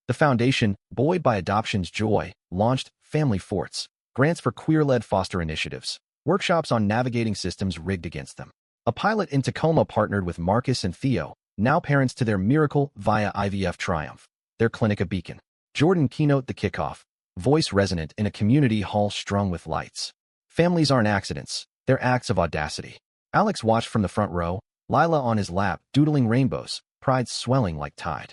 The foundation, buoyed by adoption's joy, launched Family Forts, grants for queer-led foster initiatives, workshops on navigating systems rigged against them. A pilot in Tacoma partnered with Marcus and Theo, now parents to their miracle via IVF triumph, their clinic a beacon. Jordan keynote the kickoff, voice resonant in a community hall strung with lights. Families aren't accidents, they're acts of audacity. Alex watched from the front row, Lila on his lap, doodling rainbows, pride swelling like tide.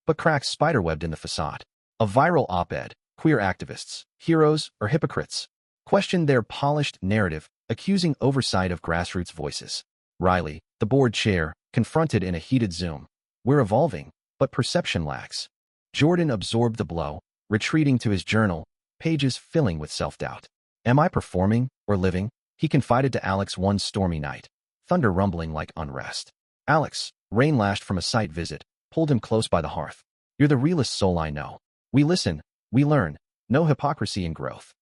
But cracks spiderwebbed in the facade. A viral op-ed, queer activists, heroes or hypocrites, questioned their polished narrative, accusing oversight of grassroots voices. Riley, the board chair, confronted in a heated Zoom. We're evolving, but perception lacks. Jordan absorbed the blow, retreating to his journal, pages filling with self-doubt. Am I performing or living? He confided to Alex one stormy night, thunder rumbling like unrest. Alex, rain lashed from a site visit, pulled him close by the hearth. You're the realest soul I know. We listen, we learn, no hypocrisy in growth.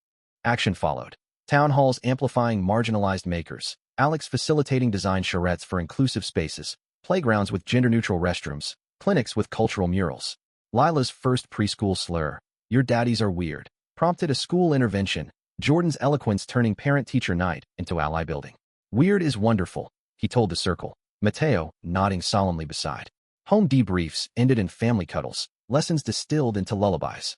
Action followed. Town halls amplifying marginalized makers, Alex facilitating design charrettes for inclusive spaces, playgrounds with gender-neutral restrooms, Clinics with cultural murals. Lila's first preschool slur, "Your daddies are weird," prompted a school intervention, Jordan's eloquence turning parent-teacher night into ally building. "Weird is wonderful," he told the circle, Mateo nodding solemnly beside. Home debriefs ended in family cuddles, lessons distilled into lullabies.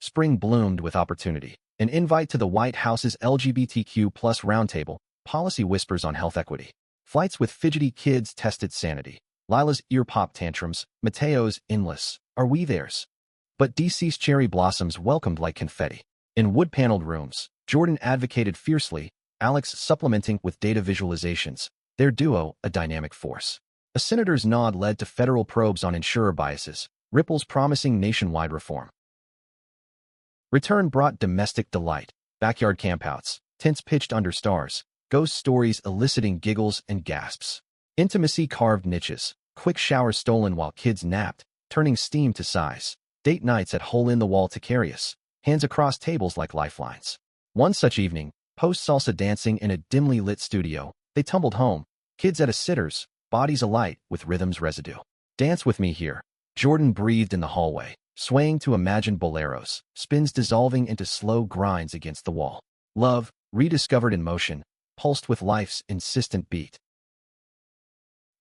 Spring bloomed with opportunity. An invite to the White House's LGBTQ+ roundtable, policy whispers on health equity. Flights with fidgety kids tested sanity. Lila's ear-pop tantrums, Mateo's endless, "Are we theirs?" But DC's cherry blossoms welcomed like confetti. In wood-paneled rooms, Jordan advocated fiercely, Alex supplementing with data visualizations, their duo a dynamic force. A senator's nod led to federal probes on insurer biases, ripples promising nationwide reform. Return brought domestic delight, backyard campouts, tents pitched under stars, ghost stories eliciting giggles and gasps. Intimacy carved niches, quick showers stolen while kids napped, turning steam to sighs. Date nights at hole-in-the-wall Takarius, hands across tables like lifelines. One such evening, post-salsa dancing in a dimly lit studio, they tumbled home, kids at a sitter's, bodies alight with rhythm's residue. "Dance with me here," Jordan breathed in the hallway, swaying to imagined boleros, spins dissolving into slow grinds against the wall. Love, rediscovered in motion, pulsed with life's insistent beat.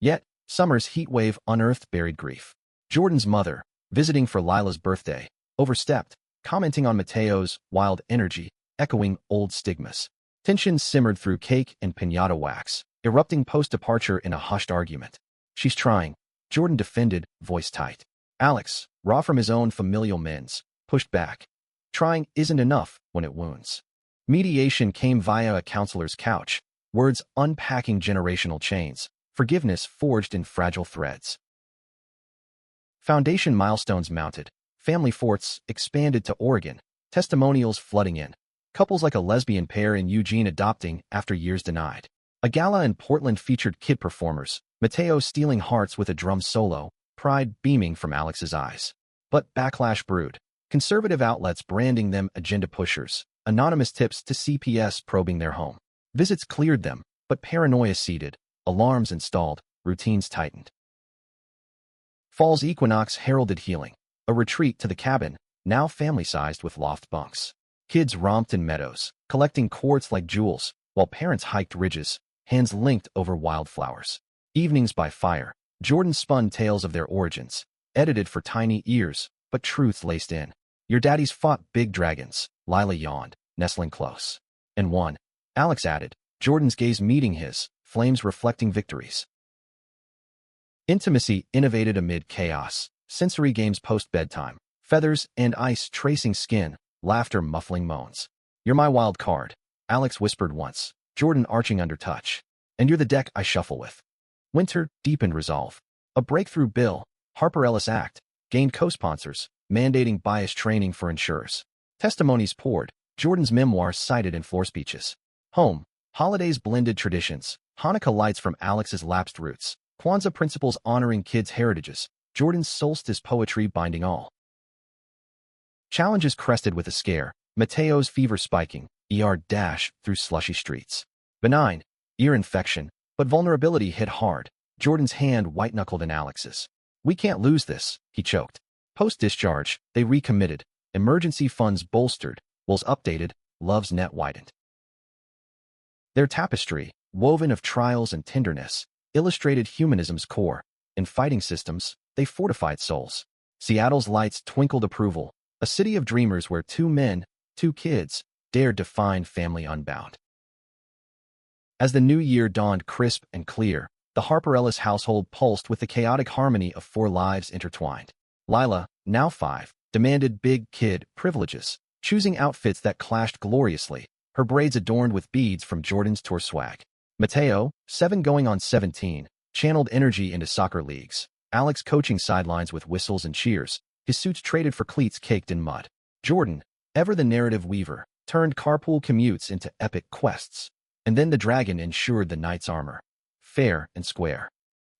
Yet, summer's heat wave unearthed buried grief. Jordan's mother, visiting for Lila's birthday, overstepped, commenting on Mateo's wild energy, echoing old stigmas. Tension simmered through cake and piñata wax, erupting post-departure in a hushed argument. "She's trying," Jordan defended, voice tight. Alex, raw from his own familial mends, pushed back. "Trying isn't enough when it wounds." Mediation came via a counselor's couch, words unpacking generational chains, forgiveness forged in fragile threads. Foundation milestones mounted, family forts expanded to Oregon, testimonials flooding in. Couples like a lesbian pair in Eugene adopting after years denied. A gala in Portland featured kid performers, Mateo stealing hearts with a drum solo, pride beaming from Alex's eyes. But backlash brewed, conservative outlets branding them agenda pushers, anonymous tips to CPS probing their home. Visits cleared them, but paranoia seeded, alarms installed, routines tightened. Fall's equinox heralded healing, a retreat to the cabin, now family-sized with loft bunks. Kids romped in meadows, collecting quartz like jewels, while parents hiked ridges, hands linked over wildflowers. Evenings by fire, Jordan spun tales of their origins, edited for tiny ears, but truth laced in. "Your daddies fought big dragons," Lila yawned, nestling close. "And won," Alex added, Jordan's gaze meeting his, flames reflecting victories. Intimacy innovated amid chaos, sensory games post-bedtime, feathers and ice tracing skin, laughter muffling moans. "You're my wild card," Alex whispered once, Jordan arching under touch. "And you're the deck I shuffle with." Winter deepened resolve. A breakthrough bill, Harper Ellis Act, gained co-sponsors, mandating bias training for insurers. Testimonies poured, Jordan's memoir cited in floor speeches. Home, holidays blended traditions, Hanukkah lights from Alex's lapsed roots, Kwanzaa principles honoring kids' heritages, Jordan's solstice poetry binding all. Challenges crested with a scare, Mateo's fever spiking, dash through slushy streets. Benign, ear infection, but vulnerability hit hard, Jordan's hand white-knuckled in Alex's. "We can't lose this," he choked. Post-discharge, they recommitted, emergency funds bolstered, wills updated, love's net widened. Their tapestry, woven of trials and tenderness, illustrated humanism's core. In fighting systems, they fortified souls. Seattle's lights twinkled approval, a city of dreamers where 2 men, 2 kids, dared to find family unbound. As the new year dawned crisp and clear, the Harper Ellis household pulsed with the chaotic harmony of 4 lives intertwined. Lila, now 5, demanded big kid privileges, choosing outfits that clashed gloriously, her braids adorned with beads from Jordan's tour swag. Mateo, 7 going on 17, channeled energy into soccer leagues, Alex coaching sidelines with whistles and cheers, his suits traded for cleats caked in mud. Jordan, ever the narrative weaver, turned carpool commutes into epic quests. And then the dragon ensured the knight's armor. Fair and square.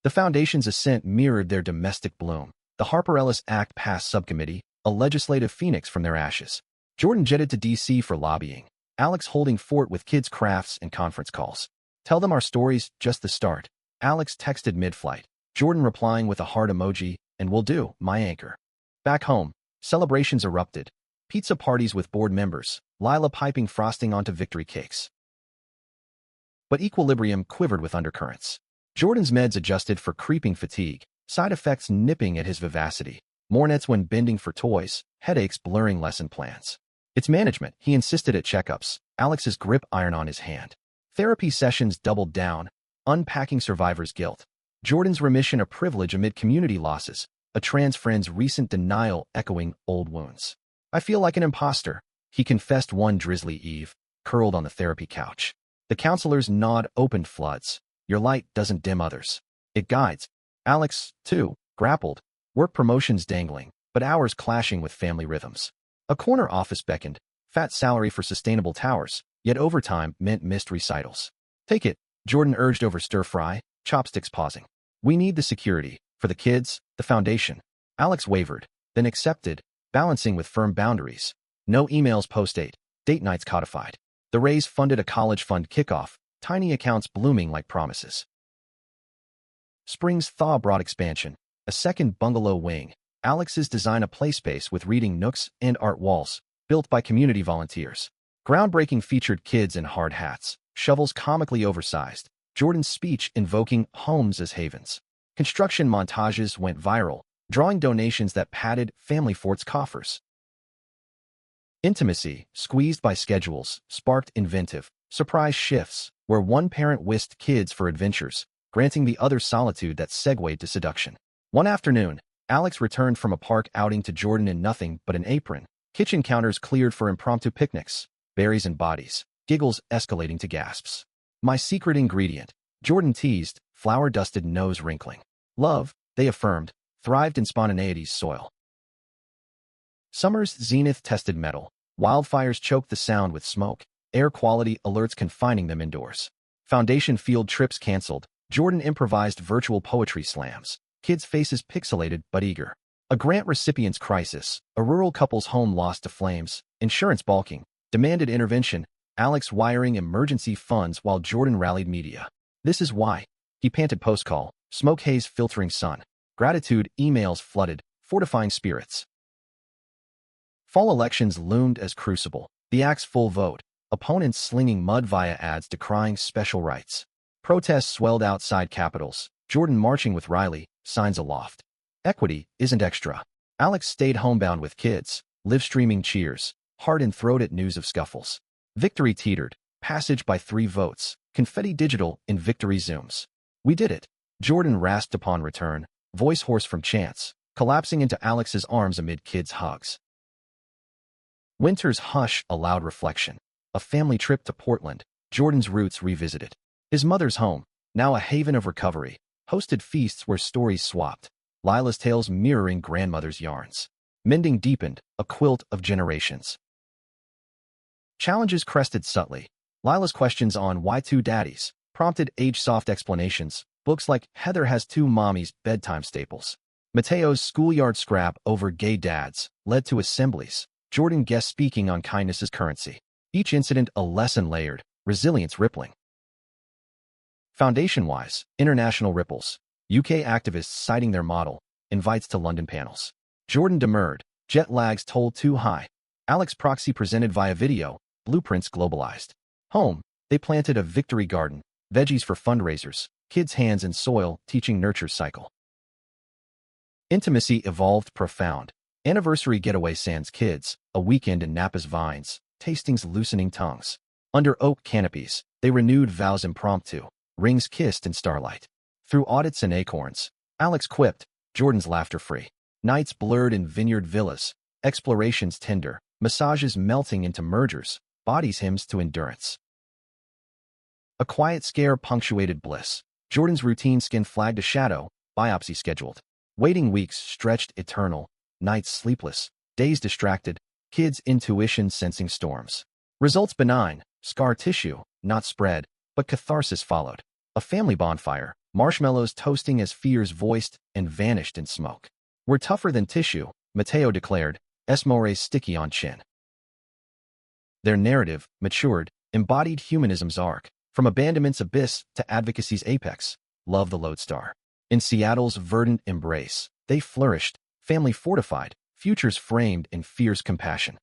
The Foundation's ascent mirrored their domestic bloom. The Harper Ellis Act passed subcommittee, a legislative phoenix from their ashes. Jordan jetted to D.C. for lobbying, Alex holding fort with kids' crafts and conference calls. "Tell them our story's just the start," Alex texted mid-flight. Jordan replying with a heart emoji, and will do, my anchor. Back home, celebrations erupted. Pizza parties with board members, Lila piping frosting onto victory cakes. But equilibrium quivered with undercurrents. Jordan's meds adjusted for creeping fatigue, side effects nipping at his vivacity. Mornets when bending for toys, headaches blurring lesson plans. It's management, he insisted at checkups, Alex's grip iron on his hand. Therapy sessions doubled down, unpacking survivor's guilt. Jordan's remission a privilege amid community losses, a trans friend's recent denial echoing old wounds. I feel like an imposter, he confessed one drizzly eve, curled on the therapy couch. The counselor's nod opened floods. Your light doesn't dim others. It guides. Alex, too, grappled, work promotions dangling, but hours clashing with family rhythms. A corner office beckoned, fat salary for sustainable towers, yet overtime meant missed recitals. Take it, Jordan urged over stir-fry, chopsticks pausing. We need the security, for the kids, the foundation. Alex wavered, then accepted, balancing with firm boundaries. No emails post-8, date nights codified. The raise funded a college fund kickoff, tiny accounts blooming like promises. Spring's thaw brought expansion, a second bungalow wing. Alex's design a playspace with reading nooks and art walls, built by community volunteers. Groundbreaking featured kids in hard hats, shovels comically oversized, Jordan's speech invoking homes as havens. Construction montages went viral, drawing donations that padded family fort's coffers. Intimacy, squeezed by schedules, sparked inventive, surprise shifts, where one parent whisked kids for adventures, granting the other solitude that segued to seduction. One afternoon, Alex returned from a park outing to Jordan in nothing but an apron, kitchen counters cleared for impromptu picnics, berries and bodies, giggles escalating to gasps. My secret ingredient, Jordan teased, flour-dusted nose wrinkling. Love, they affirmed, thrived in spontaneity's soil. Summer's zenith tested metal. Wildfires choked the sound with smoke, air quality alerts confining them indoors. Foundation field trips canceled. Jordan improvised virtual poetry slams. Kids' faces pixelated but eager. A grant recipient's crisis. A rural couple's home lost to flames. Insurance balking. Demanded intervention. Alex wiring emergency funds while Jordan rallied media. This is why. He panted post-call. Smoke haze filtering sun. Gratitude emails flooded, fortifying spirits. Fall elections loomed as crucible. The act's full vote. Opponents slinging mud via ads decrying special rights. Protests swelled outside capitals. Jordan marching with Riley, signs aloft. Equity isn't extra. Alex stayed homebound with kids, live-streaming cheers, heart in throat at news of scuffles. Victory teetered, passage by 3 votes, confetti digital in victory zooms. We did it. Jordan rasped upon return, voice hoarse from chance, collapsing into Alex's arms amid kids' hugs. Winter's hush allowed reflection. A family trip to Portland, Jordan's roots revisited. His mother's home, now a haven of recovery, hosted feasts where stories swapped, Lila's tales mirroring grandmother's yarns. Mending deepened, a quilt of generations. Challenges crested subtly. Lila's questions on why 2 daddies prompted age-soft explanations, books like Heather Has 2 Mommies bedtime staples. Mateo's schoolyard scrap over gay dads led to assemblies, Jordan guest speaking on kindness's currency. Each incident a lesson layered, resilience rippling. Foundation-wise, international ripples. UK activists citing their model, invites to London panels. Jordan demurred, jet lags toll too high. Alex proxy presented via video, blueprints globalized. Home, they planted a victory garden, veggies for fundraisers, kids' hands in soil, teaching nurture's cycle. Intimacy evolved profound. Anniversary getaway sans kids, a weekend in Napa's vines, tastings loosening tongues. Under oak canopies, they renewed vows impromptu, rings kissed in starlight. Through audits and acorns, Alex quipped, Jordan's laughter-free. Nights blurred in vineyard villas, explorations tender, massages melting into mergers, bodies hymns to endurance. A quiet scare punctuated bliss. Jordan's routine skin flagged a shadow, biopsy scheduled. Waiting weeks stretched eternal, nights sleepless, days distracted, kids' intuition sensing storms. Results benign, scar tissue, not spread, but catharsis followed. A family bonfire, marshmallows toasting as fears voiced and vanished in smoke. We're tougher than tissue, Mateo declared, Esmore sticky on chin. Their narrative, matured, embodied humanism's arc, from abandonment's abyss to advocacy's apex, love the lodestar. In Seattle's verdant embrace, they flourished, family fortified, futures framed in fierce compassion.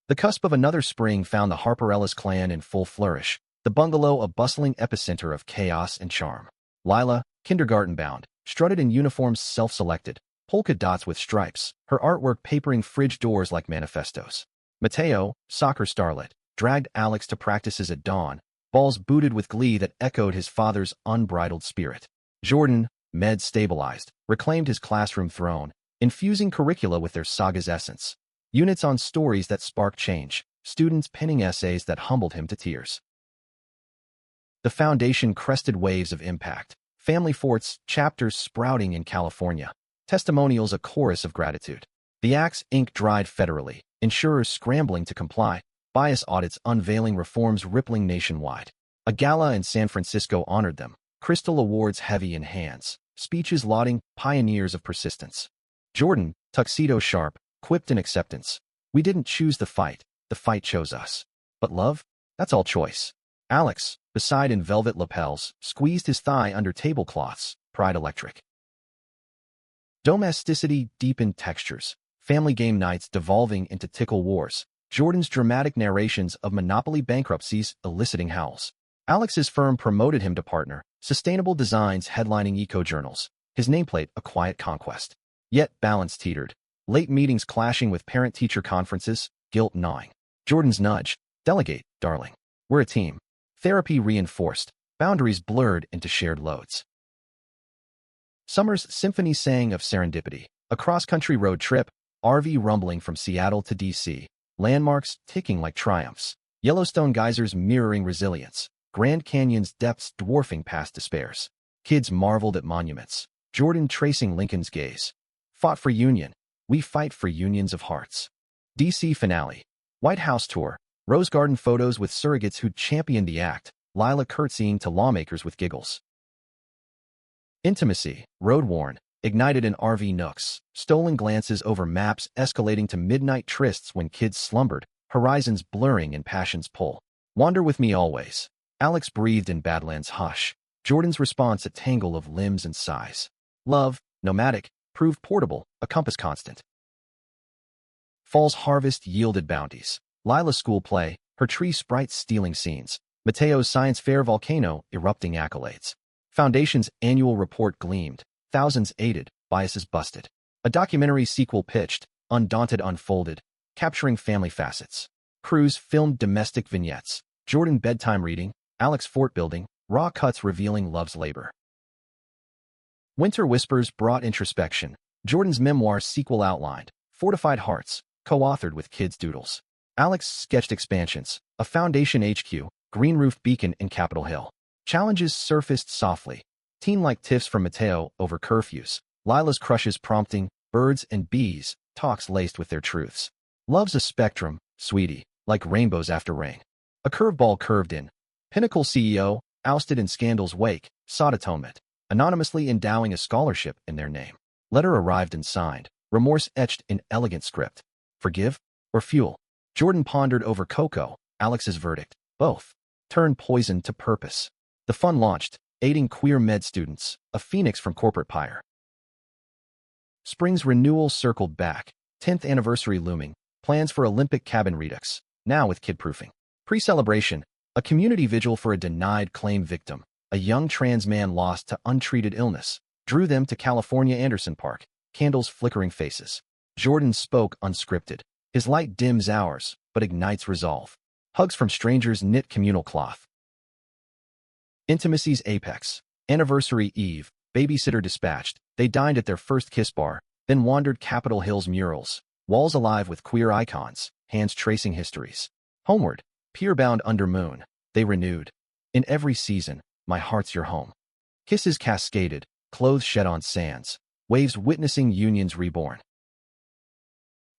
The cusp of another spring found the Harper Ellis clan in full flourish, the bungalow a bustling epicenter of chaos and charm. Lila, kindergarten-bound, strutted in uniforms self-selected, polka dots with stripes, her artwork papering fridge doors like manifestos. Mateo, soccer starlet, dragged Alex to practices at dawn, balls booted with glee that echoed his father's unbridled spirit. Jordan, med-stabilized, reclaimed his classroom throne, infusing curricula with their saga's essence. Units on stories that sparked change, students penning essays that humbled him to tears. The foundation crested waves of impact, family forts, chapters sprouting in California, testimonials a chorus of gratitude. The Axe ink dried federally, insurers scrambling to comply, bias audits unveiling reforms rippling nationwide. A gala in San Francisco honored them, crystal awards heavy in hands, speeches lauding pioneers of persistence. Jordan, tuxedo sharp, quipped in acceptance. We didn't choose the fight chose us. But love? That's all choice. Alex, beside in velvet lapels, squeezed his thigh under tablecloths, pride electric. Domesticity deepened textures, family game nights devolving into tickle wars, Jordan's dramatic narrations of monopoly bankruptcies eliciting howls. Alex's firm promoted him to partner, sustainable designs headlining eco-journals, his nameplate a quiet conquest. Yet balance teetered, late meetings clashing with parent-teacher conferences, guilt gnawing. Jordan's nudge, delegate, darling. We're a team. Therapy reinforced, boundaries blurred into shared loads. Summer's symphony sang of serendipity, a cross-country road trip, RV rumbling from Seattle to D.C., landmarks ticking like triumphs, Yellowstone geysers mirroring resilience, Grand Canyon's depths dwarfing past despairs. Kids marveled at monuments, Jordan tracing Lincoln's gaze. Fought for union, we fight for unions of hearts. D.C. finale, White House tour, Rose Garden photos with surrogates who'd championed the act, Lila curtsying to lawmakers with giggles. Intimacy, road-worn, ignited in RV nooks, stolen glances over maps escalating to midnight trysts when kids slumbered, horizons blurring in passion's pull. Wander with me always. Alex breathed in Badlands hush, Jordan's response a tangle of limbs and sighs. Love, nomadic, proved portable, a compass constant. Fall's harvest yielded bounties. Lila's school play, her tree sprites stealing scenes. Mateo's science fair volcano erupting accolades. Foundation's annual report gleamed. Thousands aided, biases busted. A documentary sequel pitched, Undaunted unfolded, capturing family facets. Crews filmed domestic vignettes. Jordan bedtime reading, Alex fort building, raw cuts revealing love's labor. Winter Whispers brought introspection. Jordan's memoir sequel outlined, Fortified Hearts, co-authored with kids' doodles. Alex sketched expansions, a Foundation HQ, green-roofed beacon in Capitol Hill. Challenges surfaced softly, teen-like tiffs from Mateo over curfews, Lila's crushes prompting birds and bees, talks laced with their truths. Love's a spectrum, sweetie, like rainbows after rain. A curveball curved in. Pinnacle CEO, ousted in scandal's wake, sought atonement, anonymously endowing a scholarship in their name. Letter arrived and signed, remorse etched in elegant script. Forgive or fuel? Jordan pondered over Coco, Alex's verdict. Both. Turned poison to purpose. The fund launched, aiding queer med students, a phoenix from corporate pyre. Spring's renewal circled back, 10th anniversary looming, plans for Olympic cabin redux, now with kid-proofing. Pre-celebration, a community vigil for a denied claim victim, a young trans man lost to untreated illness, drew them to California Anderson Park, candles flickering faces. Jordan spoke unscripted. His light dims ours, but ignites resolve. Hugs from strangers knit communal cloth. Intimacy's apex. Anniversary eve, babysitter dispatched. They dined at their first kiss bar, then wandered Capitol Hill's murals, walls alive with queer icons, hands tracing histories. Homeward, pier-bound under moon, they renewed. In every season, my heart's your home. Kisses cascaded, clothes shed on sands, waves witnessing unions reborn.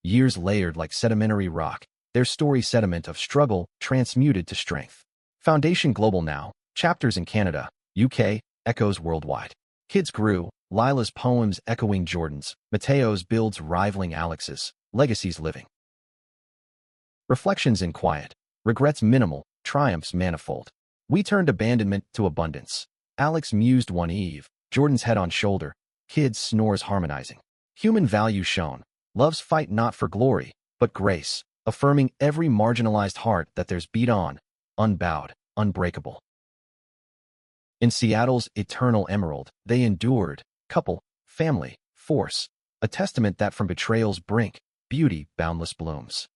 Years layered like sedimentary rock, their story sediment of struggle transmuted to strength. Foundation Global now, chapters in Canada, UK, echoes worldwide. Kids grew, Lila's poems echoing Jordan's, Mateo's builds rivaling Alex's, legacies living. Reflections in quiet, regrets minimal, triumphs manifold. We turned abandonment to abundance. Alex mused one eve, Jordan's head on shoulder, kids snores harmonizing. Human value shown. Love's fight not for glory, but grace, affirming every marginalized heart that there's beat on, unbowed, unbreakable. In Seattle's eternal emerald, they endured, couple, family, force, a testament that from betrayal's brink, beauty boundless blooms.